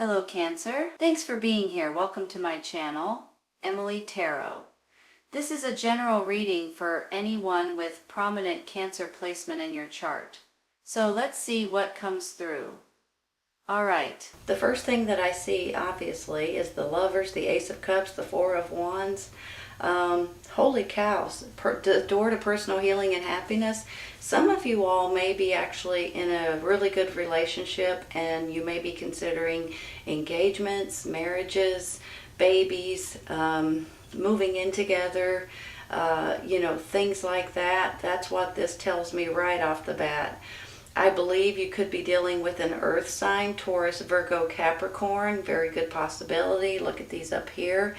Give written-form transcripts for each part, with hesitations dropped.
Hello Cancer, thanks for being here. Welcome to my channel, Emily Tarot. This is a general reading for anyone with prominent Cancer placement in your chart. So let's see what comes through. Alright, the first thing that I see obviously is the Lovers, the Ace of Cups, the Four of Wands. Holy cows, the door to personal healing and happiness. Some of you all may be actually in a really good relationship and you may be considering engagements, marriages, babies, moving in together, things like that. That's what this tells me right off the bat. I believe you could be dealing with an earth sign, Taurus, Virgo, Capricorn. Very good possibility. Look at these up here.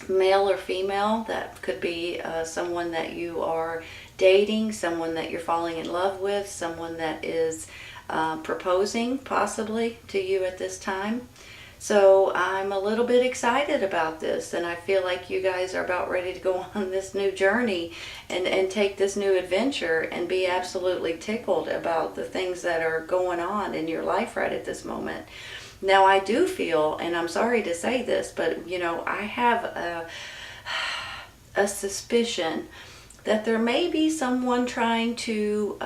Male or female, that could be someone that you are dating, someone that you're falling in love with, someone that is proposing possibly to you at this time. So I'm a little bit excited about this, and I feel like you guys are about ready to go on this new journey and take this new adventure and be absolutely tickled about the things that are going on in your life right at this moment. Now I do feel, and I'm sorry to say this, but I have a suspicion that there may be someone trying to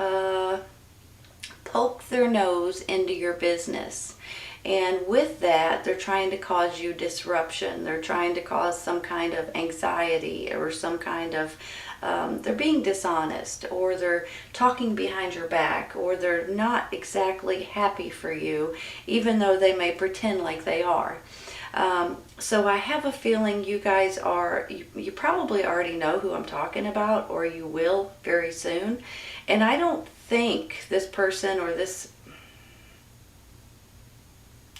poke their nose into your business. And with that, they're trying to cause you disruption. They're trying to cause some kind of anxiety or some kind of, they're being dishonest, or they're talking behind your back, or they're not exactly happy for you, even though they may pretend like they are. So I have a feeling you guys are, you probably already know who I'm talking about, or you will very soon. And I don't think this person or this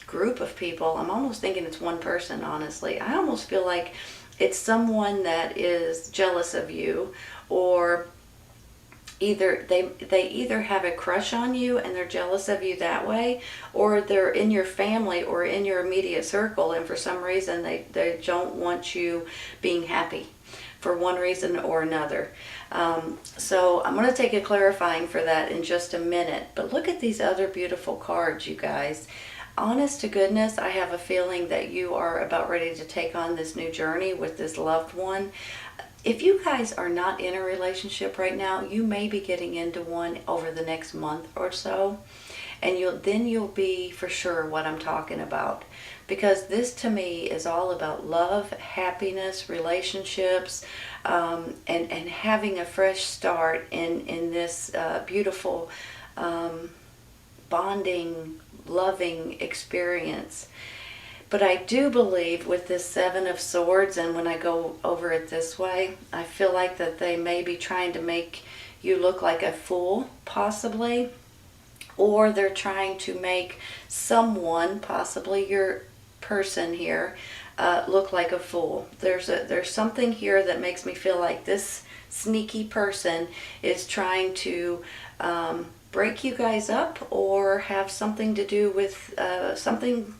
group of people, I'm almost thinking it's one person, honestly. I almost feel like it's someone that is jealous of you, or either they either have a crush on you and they're jealous of you that way, or they're in your family or in your immediate circle, and for some reason they don't want you being happy for one reason or another. So I'm going to take a clarifying for that in just a minute, but look at these other beautiful cards, you guys. Honest to goodness, I have a feeling that you are about ready to take on this new journey with this loved one. If you guys are not in a relationship right now, you may be getting into one over the next month or so. And you'll be for sure what I'm talking about. Because this to me is all about love, happiness, relationships, and having a fresh start in this beautiful bonding, loving experience. But I do believe with this Seven of Swords, and when I go over it this way, I feel like that they may be trying to make you look like a fool, possibly, or they're trying to make someone, possibly your person here, look like a fool. There's something here that makes me feel like this sneaky person is trying to break you guys up, or have something to do with something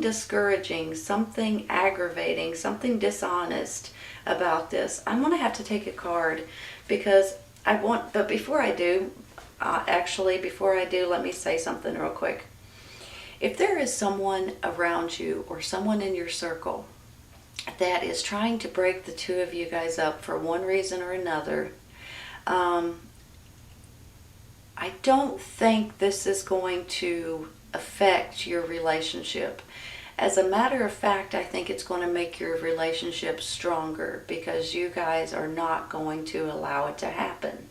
discouraging, something aggravating, something dishonest about this. I'm going to have to take a card because but before I do, let me say something real quick. If there is someone around you or someone in your circle that is trying to break the two of you guys up for one reason or another, I don't think this is going to affect your relationship. As a matter of fact, I think it's going to make your relationship stronger, because you guys are not going to allow it to happen.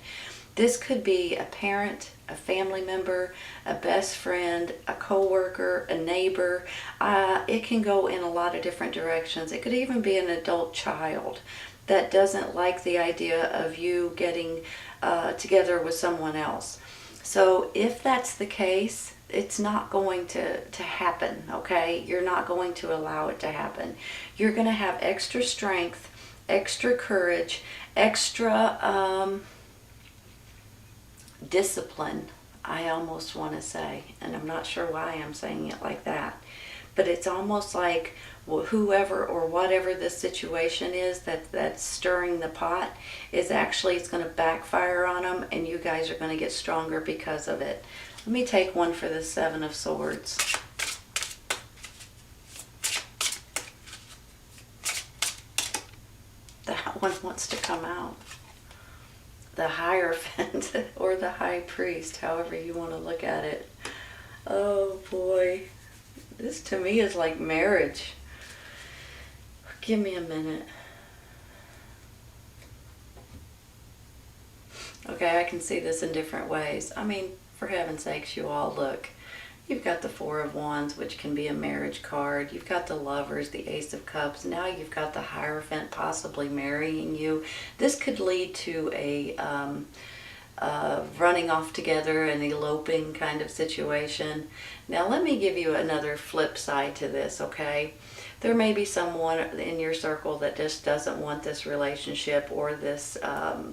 This could be a parent, a family member, a best friend, a co-worker, a neighbor. It can go in a lot of different directions. It could even be an adult child that doesn't like the idea of you getting together with someone else. So if that's the case, it's not going to happen, okay? You're not going to allow it to happen. You're going to have extra strength, extra courage, extra discipline, I almost want to say. And I'm not sure why I'm saying it like that. But it's almost like whoever or whatever the situation is that's stirring the pot is actually, it's going to backfire on them, and you guys are going to get stronger because of it. Let me take one for the Seven of Swords. That one wants to come out. The Hierophant or the High Priest, however you want to look at it. Oh boy. This to me is like marriage. Give me a minute. Okay, I can see this in different ways. I mean, for heaven's sakes, you all look. You've got the Four of Wands, which can be a marriage card. You've got the Lovers, the Ace of Cups. Now you've got the Hierophant possibly marrying you. This could lead to a running off together, an eloping kind of situation. Now let me give you another flip side to this, okay? There may be someone in your circle that just doesn't want this relationship or this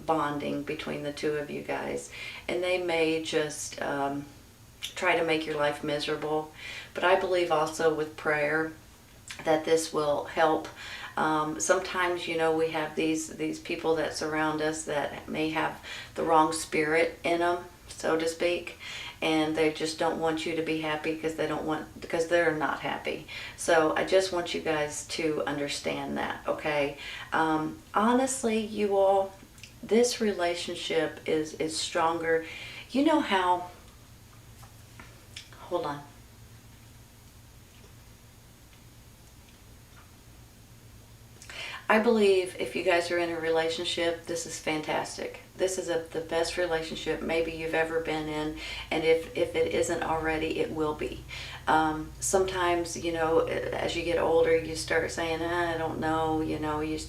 bonding between the two of you guys. And they may just try to make your life miserable. But I believe also with prayer that this will help. Sometimes, you know, we have these people that surround us that may have the wrong spirit in them, so to speak. And they just don't want you to be happy because they're not happy. So I just want you guys to understand that, okay? Honestly, you all, this relationship is stronger. You know how, hold on. I believe if you guys are in a relationship, this is fantastic. This is the best relationship maybe you've ever been in, and if it isn't already, it will be. Sometimes, you know, as you get older, you start saying, I don't know, you know, you've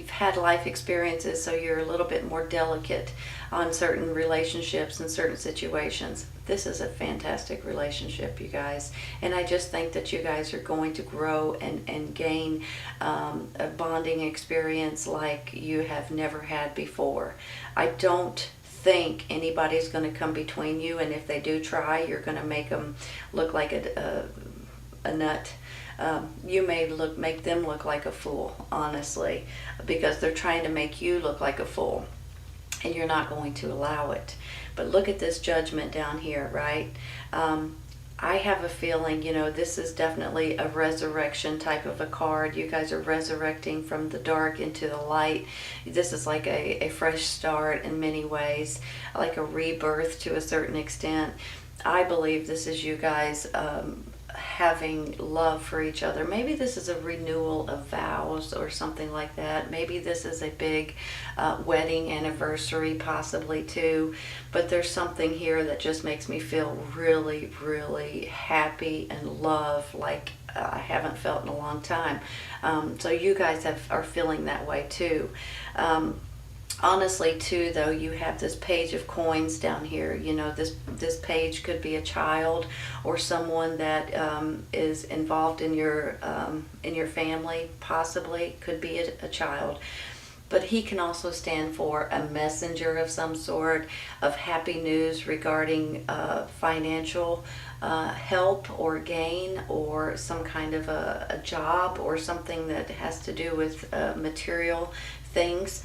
had life experiences, so you're a little bit more delicate on certain relationships and certain situations. This is a fantastic relationship, you guys, and I just think that you guys are going to grow and gain a bonding experience like you have never had before. I don't think anybody's going to come between you, and if they do try, you're going to make them look like a nut. You may make them look like a fool, honestly, because they're trying to make you look like a fool, and you're not going to allow it. But look at this Judgment down here, right? I have a feeling, you know, this is definitely a resurrection type of a card. You guys are resurrecting from the dark into the light. This is like a fresh start in many ways, like a rebirth to a certain extent. I believe this is you guys having love for each other. Maybe this is a renewal of vows or something like that. Maybe this is a big wedding anniversary possibly too. But there's something here that just makes me feel really, really happy and love like I haven't felt in a long time. So you guys are feeling that way too. Honestly too, though, you have this Page of Coins down here. You know, this page could be a child or someone that is involved in your family, possibly could be a child. But he can also stand for a messenger of some sort of happy news regarding financial help or gain, or some kind of a job or something that has to do with material things.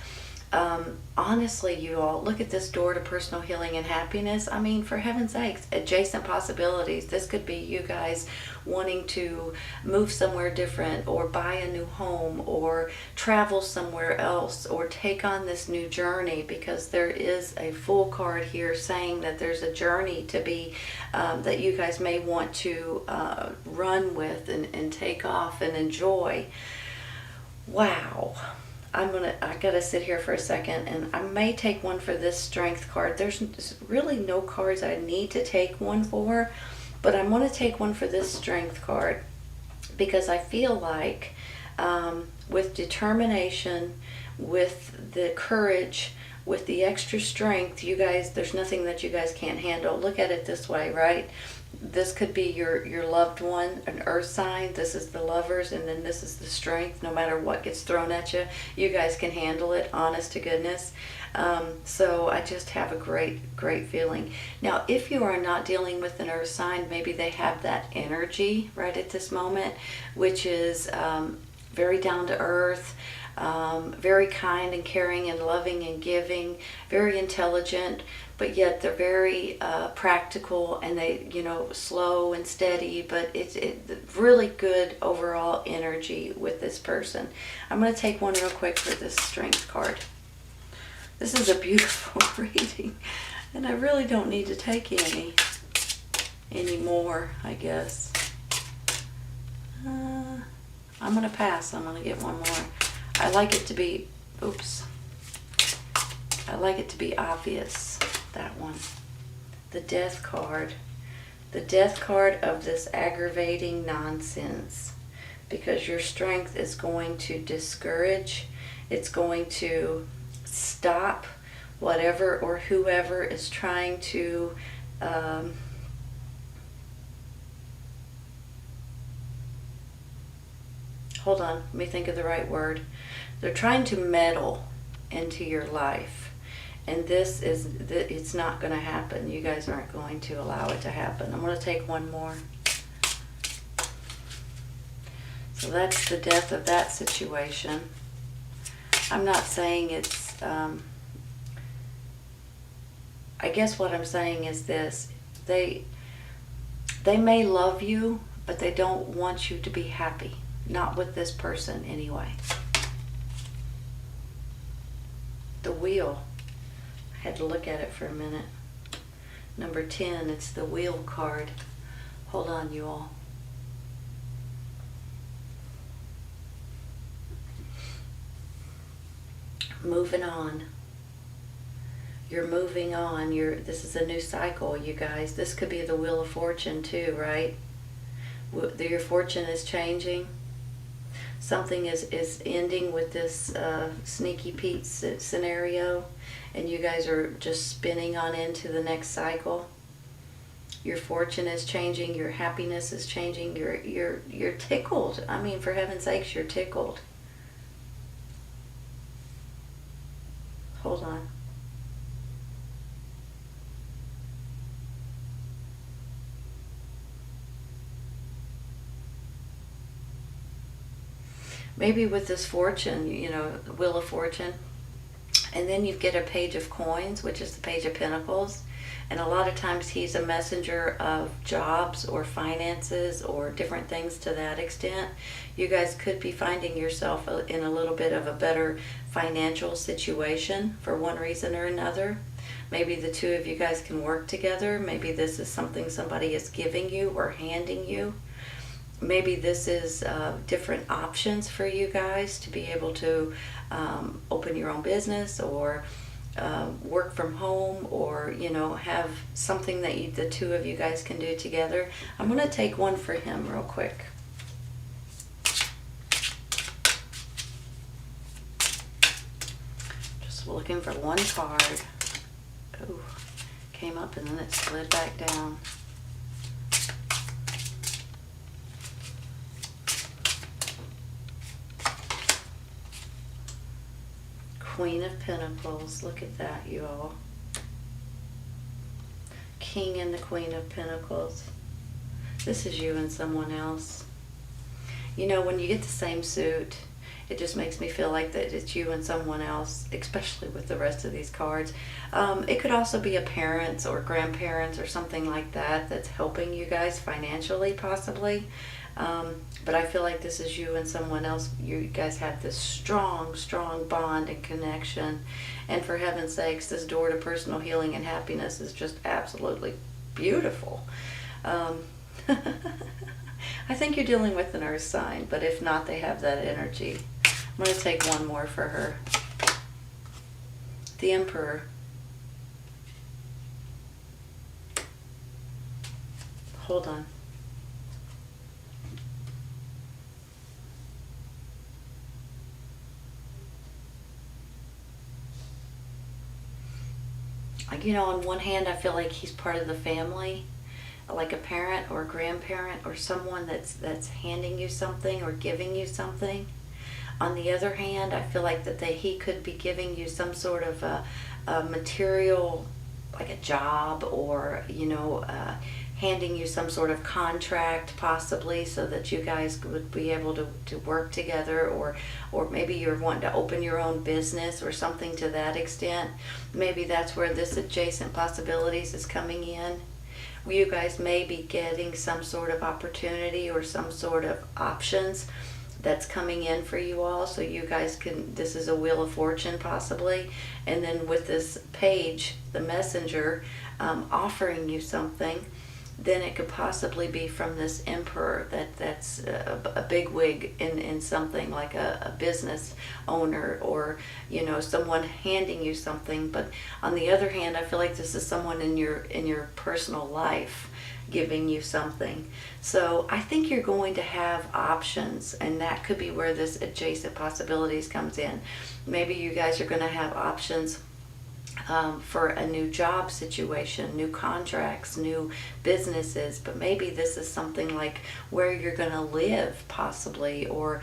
Honestly, you all, look at this door to personal healing and happiness. I mean, for heaven's sakes, adjacent possibilities. This could be you guys wanting to move somewhere different, or buy a new home, or travel somewhere else, or take on this new journey, because there is a Fool card here saying that there's a journey to be, that you guys may want to run with and take off and enjoy. Wow. I gotta sit here for a second, and I may take one for this Strength card. There's really no cards I need to take one for, but I'm gonna take one for this Strength card, because I feel like with determination, with the courage, with the extra strength, you guys, there's nothing that you guys can't handle. Look at it this way, right? This could be your loved one, an earth sign. This is the Lovers, and then this is the Strength. No matter what gets thrown at you, you guys can handle it, honest to goodness. So I just have a great feeling. Now, if you are not dealing with an earth sign, maybe they have that energy right at this moment, which is very down to earth, very kind and caring and loving and giving, very intelligent. but yet they're very practical, and they, slow and steady, but it's really good overall energy with this person. I'm going to take one real quick for this Strength card. This is a beautiful reading, and I really don't need to take any more, I guess. I'm going to pass. I'm going to get one more. I like it to be, I like it to be obvious, that one. The Death card. The Death card of this aggravating nonsense. Because your Strength is going to discourage. It's going to stop whatever or whoever is trying to hold on, let me think of the right word. They're trying to meddle into your life. And it's not going to happen. You guys aren't going to allow it to happen. I'm going to take one more. So that's the death of that situation. I'm not saying it's, I guess what I'm saying is this. They may love you, but they don't want you to be happy. Not with this person anyway. The Wheel. I had to look at it for a minute. Number 10, it's the Wheel card. Hold on, you all. Moving on. You're moving on. This is a new cycle, you guys. This could be the Wheel of Fortune too, right? Your fortune is changing. Something is ending with this Sneaky Pete scenario, and you guys are just spinning on into the next cycle. Your fortune is changing. Your happiness is changing. You're tickled. I mean, for heaven's sakes, you're tickled. Hold on. Maybe with this fortune, the Wheel of Fortune, and then you get a Page of Coins, which is the Page of Pentacles, and a lot of times he's a messenger of jobs or finances or different things to that extent. You guys could be finding yourself in a little bit of a better financial situation for one reason or another. Maybe the two of you guys can work together. Maybe this is something somebody is giving you or handing you. Maybe this is different options for you guys to be able to open your own business or work from home, or have something that the two of you guys can do together. I'm going to take one for him real quick. Just looking for one card. Oh, came up and then it slid back down. Queen of Pentacles. Look at that, you all. King and the Queen of Pentacles. This is you and someone else. When you get the same suit, it just makes me feel like that it's you and someone else, especially with the rest of these cards. It could also be a parents or grandparents or something like that that's helping you guys financially, possibly. But I feel like this is you and someone else. You guys have this strong, strong bond and connection. And for heaven's sakes, this door to personal healing and happiness is just absolutely beautiful. I think you're dealing with an earth sign, but if not, they have that energy. I'm going to take one more for her. The Emperor. Hold on. On one hand, I feel like he's part of the family, like a parent or a grandparent or someone that's handing you something or giving you something. On the other hand, I feel like he could be giving you some sort of a material, like a job, or handing you some sort of contract possibly so that you guys would be able to work together, or maybe you're wanting to open your own business or something to that extent. Maybe that's where this adjacent possibilities is coming in. You guys may be getting some sort of opportunity or some sort of options that's coming in for you all, so you guys can, this is a wheel of fortune possibly. And then with this page, the messenger, offering you something, then it could possibly be from this emperor that's a bigwig in something, like a business owner, or someone handing you something. But on the other hand, I feel like this is someone in your personal life giving you something. So I think you're going to have options, and that could be where this adjacent possibilities comes in. Maybe you guys are going to have options for a new job situation, new contracts, new businesses. But maybe this is something like where you're going to live possibly, or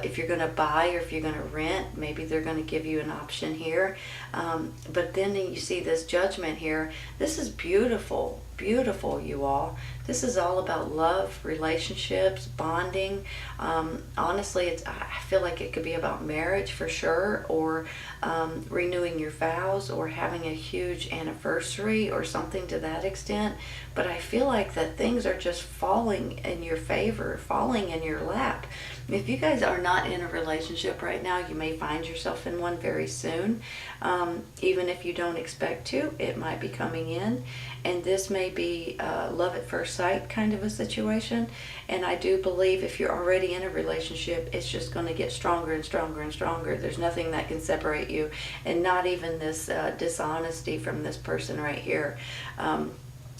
if you're going to buy or if you're going to rent, maybe they're going to give you an option here. But then you see this judgment here. This is beautiful, beautiful, you all. This is all about love, relationships, bonding. Honestly, I feel like it could be about marriage for sure, or renewing your vows, or having a huge anniversary or something to that extent. But I feel like that things are just falling in your favor, falling in your lap. If you guys are not in a relationship right now, you may find yourself in one very soon. Even if you don't expect to, it might be coming in. And this may be love at first sight kind of a situation. And I do believe if you're already in a relationship, it's just going to get stronger and stronger and stronger. There's nothing that can separate you, and not even this dishonesty from this person right here.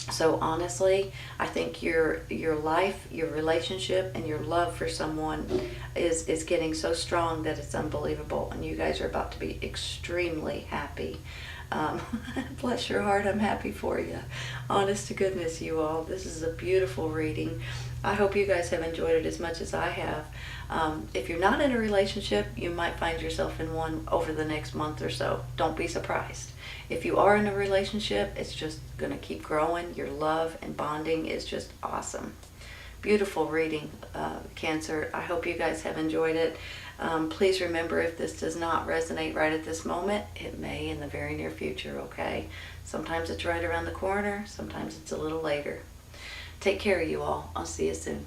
So honestly, I think your life, your relationship, and your love for someone is getting so strong that it's unbelievable, and you guys are about to be extremely happy. Bless your heart, I'm happy for you. Honest to goodness, you all, this is a beautiful reading. I hope you guys have enjoyed it as much as I have. If you're not in a relationship, you might find yourself in one over the next month or so. Don't be surprised. If you are in a relationship, it's just going to keep growing. Your love and bonding is just awesome. Beautiful reading, Cancer. I hope you guys have enjoyed it. Please remember, if this does not resonate right at this moment, it may in the very near future, okay? Sometimes it's right around the corner. Sometimes it's a little later. Take care, you all. I'll see you soon.